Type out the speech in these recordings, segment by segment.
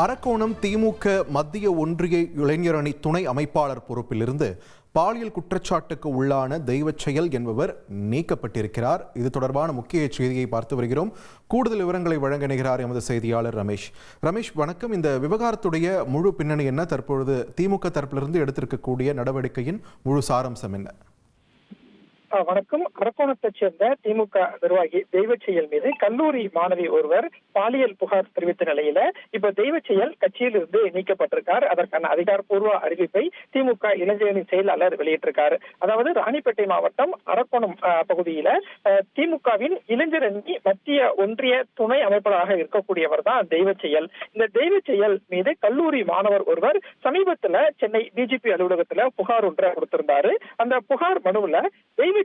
அரக்கோணம் திமுக மத்திய ஒன்றிய இளைஞரணி துணை அமைப்பாளர் பொறுப்பிலிருந்து பாலியல் குற்றச்சாட்டுக்கு உள்ளான தெய்வச்செயல் என்பவர் நீக்கப்பட்டிருக்கிறார். இது தொடர்பான முக்கிய செய்தியை பார்த்து வருகிறோம். கூடுதல் விவரங்களை வழங்க இணைகிறார் எமது செய்தியாளர் ரமேஷ். ரமேஷ், வணக்கம். இந்த விவகாரத்துடைய முழு பின்னணி என்ன? தற்பொழுது திமுக தரப்பிலிருந்து எடுத்திருக்கக்கூடிய நடவடிக்கையின் முழு சாராம்சம் என்ன? வணக்கம். அரக்கோணத்தைச் சேர்ந்த திமுக நிர்வாகி தெய்வச்செயல் மீது கல்லூரி மாணவி ஒருவர் பாலியல் புகார் தெரிவித்த நிலையில இப்ப தெய்வச்செயல் கட்சியில் இருந்து நீக்கப்பட்டிருக்கார். அதற்கான அதிகாரப்பூர்வ அறிவிப்பை திமுக இளைஞரணி செயலாளர் வெளியிட்டிருக்காரு. அதாவது ராணிப்பேட்டை மாவட்டம் அரக்கோணம் பகுதியில திமுகவின் இளைஞரணி மத்திய ஒன்றிய துணை அமைப்பாளராக இருக்கக்கூடியவர் தான் தெய்வச்செயல். இந்த தெய்வச்செயல் மீது கல்லூரி மாணவர் ஒருவர் சமீபத்துல சென்னை டிஜிபி அலுவலகத்துல புகார் ஒன்றை கொடுத்திருந்தாரு. அந்த புகார் மனுவுல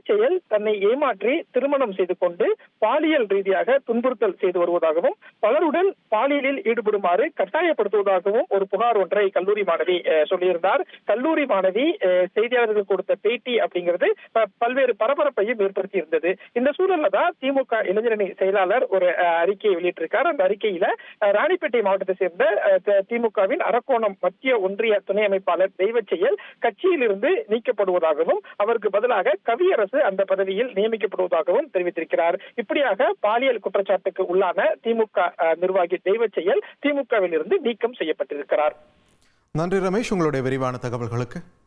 செயல் தன்னை ஏமாற்றி திருமணம் செய்து கொண்டு பாலியல் ரீதியாக துன்புறுத்தல் செய்து வருவதாகவும் பலருடன் பாலியலில் ஈடுபடுமாறு கட்டாயப்படுத்துவதாகவும் ஒரு புகார் ஒன்றை கல்லூரி மாணவி சொல்லியிருந்தார். கல்லூரி மாணவி செய்தியாளர்களுக்கு கொடுத்த பேட்டி அப்படிங்கிறது பல்வேறு பரபரப்பையும் ஏற்படுத்தி இருந்தது. இந்த சூழல்ல தான் திமுக இளைஞரணி செயலாளர் ஒரு அறிக்கையை வெளியிட்டிருக்கார். அந்த அறிக்கையில ராணிப்பேட்டை மாவட்டத்தை சேர்ந்த திமுகவின் அரக்கோணம் மத்திய ஒன்றிய துணை அமைப்பாளர் தெய்வச்செயல் கட்சியிலிருந்து நீக்கப்படுவதாகவும் அவருக்கு பதிலாக கவியரசு அந்த பதவியில் நியமிக்கப்படுவதாகவும் தெரிவித்திருக்கிறார். இப்படியாக பாலியல் குற்றச்சாட்டுக்கு உள்ளான திமுக நிர்வாகி தெய்வச்செயல் திமுகவில் இருந்து நீக்கம் செய்யப்பட்டிருக்கிறார். நன்றி ரமேஷ், உங்களுடைய விரிவான தகவல்களுக்கு.